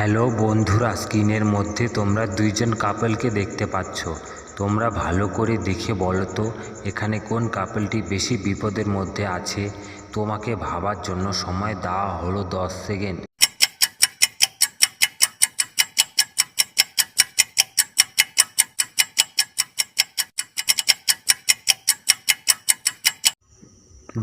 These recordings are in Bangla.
হ্যালো বন্ধুরা, স্ক্রিনের মধ্যে তোমরা দুইজন কাপলকে দেখতে পাচ্ছ। তোমরা ভালো করে দেখে বলো তো এখানে কোন কাপলটি বেশি বিপদের মধ্যে আছে। তোমাকে ভাবার জন্য সময় দেওয়া হলো 10 সেকেন্ড।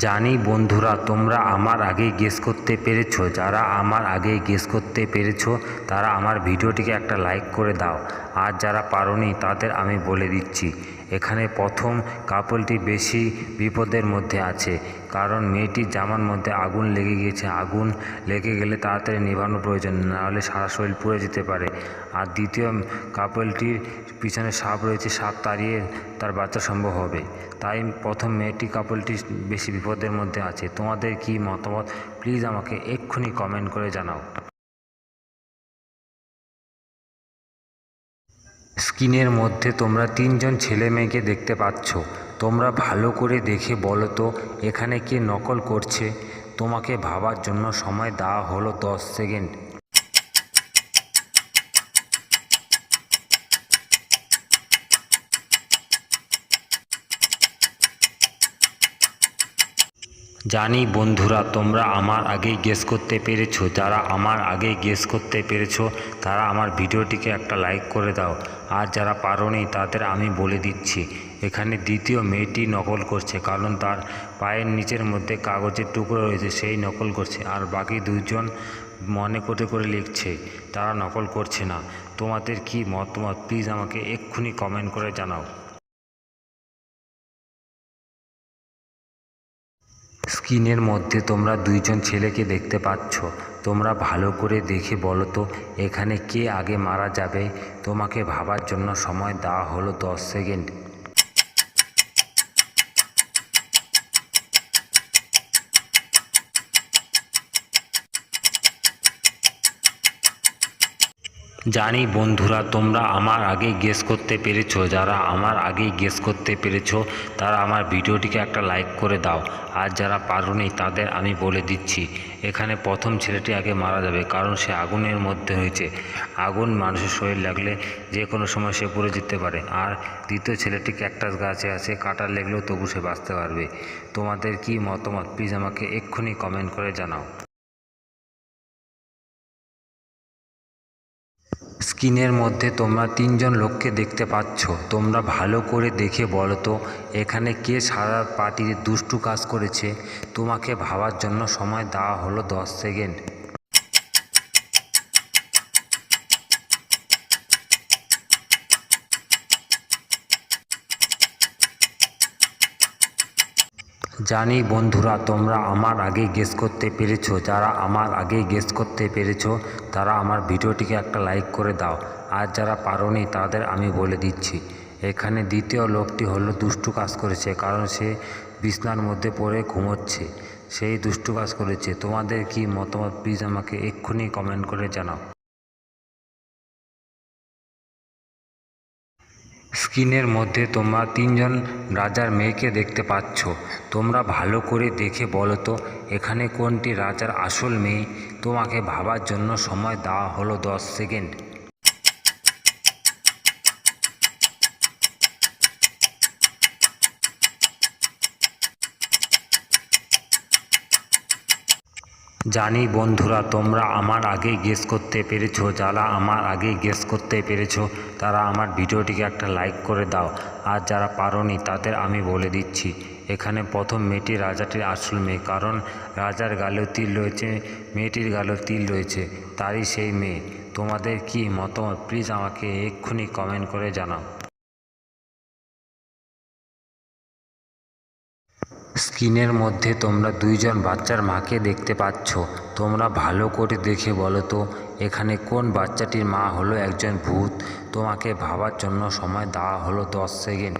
জানি বন্ধুরা, তোমরা আমার আগেই গেস করতে পেরেছো। যারা আমার আগেই গেস করতে পেরেছো তারা আমার ভিডিওটিকে একটা লাইক করে দাও। আর যারা পারোনি তাদের আমি বলে দিচ্ছি, এখানে প্রথম কাপলটি বেশি বিপদের মধ্যে আছে, কারণ মেয়েটির জামার মধ্যে আগুন লেগে গিয়েছে। আগুন লেগে গেলে তাড়াতাড়ি নেভানো প্রয়োজন, নাহলে সারা শরীর পুড়ে যেতে পারে। আর দ্বিতীয় কাপলটির পিছনে সাপ রয়েছে, সাপ তাড়িয়ে তার বাচ্চা সম্ভব হবে। তাই প্রথম মেয়েটি কাপলটি বেশি বিপদের মধ্যে আছে। তোমাদের কি মতামত প্লিজ আমাকে এক্ষুনি কমেন্ট করে জানাও। স্ক্রিনের মধ্যে তোমরা তিনজন ছেলে মেয়েকে দেখতে পাচ্ছ। তোমরা ভালো করে দেখে বলো তো এখানে কে নকল করছে। তোমাকে ভাবার জন্য সময় দেওয়া হলো 10 সেকেন্ড। জানি বন্ধুরা, তোমরা আমার আগেই গেস করতে পেরেছো। যারা আমার আগেই গেস করতে পেরেছো তারা আমার ভিডিওটিকে একটা লাইক করে দাও। আর যারা পারোনি তাদের আমি বলে দিচ্ছি, এখানে দ্বিতীয় মেয়েটি নকল করছে, কারণ তার পায়ের নিচের মধ্যে কাগজের টুকরো রয়েছে, সেই নকল করছে। আর বাকি দুইজন মনে করে লিখছে, তারা নকল করছে না। তোমাদের কি মতামত প্লিজ আমাকে এক্ষুনি কমেন্ট করে জানাও। স্ক্রিনের মধ্যে তোমরা দুইজন ছেলেকে দেখতে পাচ্ছ। তোমরা ভালো করে দেখে বলো তো এখানে কে আগে মারা যাবে। তোমাকে ভাবার জন্য সময় দেওয়া হলো 10 সেকেন্ড। জানি বন্ধুরা, তোমরা আমার আগেই গেস করতে পেরেছো। যারা আমার আগেই গেস করতে পেরেছো তারা আমার ভিডিওটিকে একটা লাইক করে দাও। আর যারা পারোনি তাদের আমি বলে দিচ্ছি, এখানে প্রথম ছেলেটি আগে মারা যাবে, কারণ সে আগুনের মধ্যে হয়েছে। আগুন মানুষের শরীর লাগলে যে কোনো সময় সে পড়ে যেতে পারে। আর দ্বিতীয় ছেলেটি ক্যাকটাস গাছে আছে, কাঁটা লেগলেও তবু সে বাঁচতে পারবে। তোমাদের কি মতামত প্লিজ আমাকে এক্ষুনি কমেন্ট করে জানাও। স্ক্রিনের মধ্যে তোমরা তিনজন লোককে দেখতে পাচ্ছ। তোমরা ভালো করে দেখে বলো তো এখানে কে সারা পার্টির দুষ্টু কাজ করেছে। তোমাকে ভাবার জন্য সময় দেওয়া হলো 10 সেকেন্ড। জানি বন্ধুরা, তোমরা আমার আগে গেস করতে পেরেছো। যারা আমার আগে গেস করতে পেরেছো তারা আমার ভিডিওটিকে একটা লাইক করে দাও। আর যারা পারোনি তাদের আমি বলে দিচ্ছি, এখানে দ্বিতীয় লোকটি হলো দুষ্টু কাজ করেছে, কারণ সে বিছনার মধ্যে পড়ে ঘুমোচ্ছে, সেই দুষ্টু কাজ করেছে। তোমাদের কি মতামত প্লিজ আমাকে এক্ষুনি কমেন্ট করে জানাও। স্ক্রিনের মধ্যে তোমরা তিনজন রাজার মেয়েকে দেখতে পাচ্ছ। তোমরা ভালো করে দেখে বলো তো এখানে কোনটি রাজার আসল মেয়ে। তোমাকে ভাবার জন্য সময় দেওয়া হলো 10 সেকেন্ড। জানি বন্ধুরা, তোমরা আমার আগেই গেস করতে পেরেছো। যারা আমার আগেই গেস করতে পেরেছো তারা আমার ভিডিওটিকে একটা লাইক করে দাও। আর যারা পারোনি তাদের আমি বলে দিচ্ছি, এখানে প্রথম মেয়েটি রাজাটির আসল মেয়ে, কারণ রাজার গালেও তিল রয়েছে, মেয়েটির গালেও তিল রয়েছে, তারই সেই মেয়ে। তোমাদের কি মতামত প্লিজ আমাকে এক্ষুনি কমেন্ট করে জানাও। স্ক্রিনের মধ্যে তোমরা দুইজন বাচ্চার মাকে দেখতে পাচ্ছ। তোমরা ভালো করে দেখে বলো তো এখানে কোন বাচ্চাটির মা হলো একজন ভূত। তোমাকে ভাবার জন্য সময় দেওয়া হলো 10 সেকেন্ড।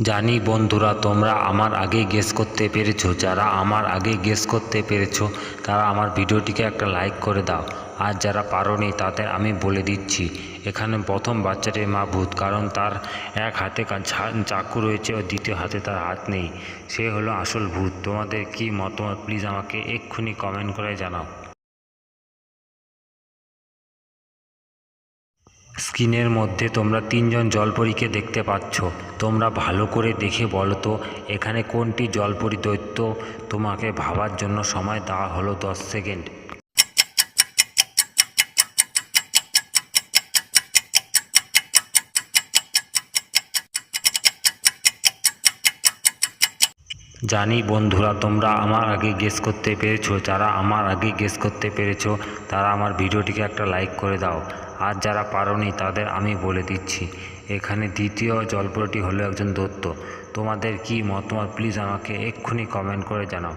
জানি বন্ধুরা, তোমরা আমার আগে গেস করতে পেরেছো। যারা আমার আগে গেস করতে পেরেছো তারা আমার ভিডিওটিকে একটা লাইক করে দাও। আর যারা পারোনি তাদের আমি বলে দিচ্ছি, এখানে প্রথম বাচ্চাটির মা ভূত, কারণ তার এক হাতে চাকু রয়েছে ও দ্বিতীয় হাতে তার হাত নেই। সে হলো আসল ভূত। তোমাদের কি মতামত প্লিজ আমাকে এক্ষুনি কমেন্ট করে জানাও। স্ক্রিনের মধ্যে তোমরা তিনজন জলপরীকে দেখতে পাচ্ছ। তোমরা ভালো করে দেখে বলো তো এখানে কোনটি জলপরী দৈত্য। তোমাকে ভাবার জন্য সময় দেওয়া হলো 10 সেকেন্ড। জানি বন্ধুরা তোমরা আমার আগে গেস করতে পেরেছো। যারা আমার আগে গেস করতে পেরেছো তারা আমার ভিডিওটিকে একটা লাইক করে দাও। আর যারা পারোনি তাদের আমি বলে দিচ্ছি, এখানে দ্বিতীয় জলপরীটি হলো একজন দৈত্য। তোমাদের কি মতামত প্লিজ আমাকে এক্ষুনি কমেন্ট করে জানাও।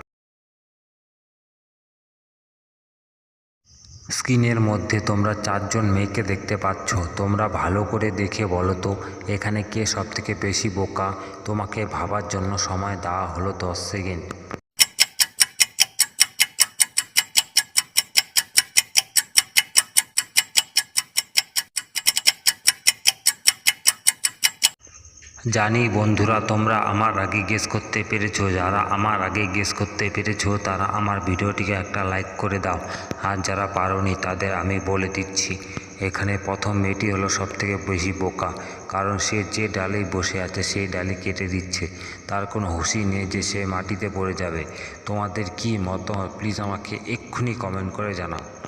স্ক্রিনের মধ্যে তোমরা 4 জন মেয়েকে দেখতে পাচ্ছ। তোমরা ভালো করে দেখে বলো তো এখানে কে সবথেকে বেশি বোকা। তোমাকে ভাবার জন্য সময় দেওয়া হলো 10 সেকেন্ড। জানি বন্ধুরা তোমরা আমার আগে গেস করতে পেরেছো। যারা আমার আগে গেস করতে পেরেছো তারা আমার ভিডিওটিকে একটা লাইক করে দাও। আর যারা পারোনি তাদের আমি বলে দিচ্ছি, এখানে প্রথম মেয়েটি হলো সবথেকে বেশি বোকা, কারণ সে যে ডালে বসে আছে সেই ডালে কেটে দিচ্ছে। তার কোনো হুঁশই নেই যে সে মাটিতে পড়ে যাবে। তোমাদের কি মতামত প্লিজ আমাকে এক্ষুনি কমেন্ট করে জানাও।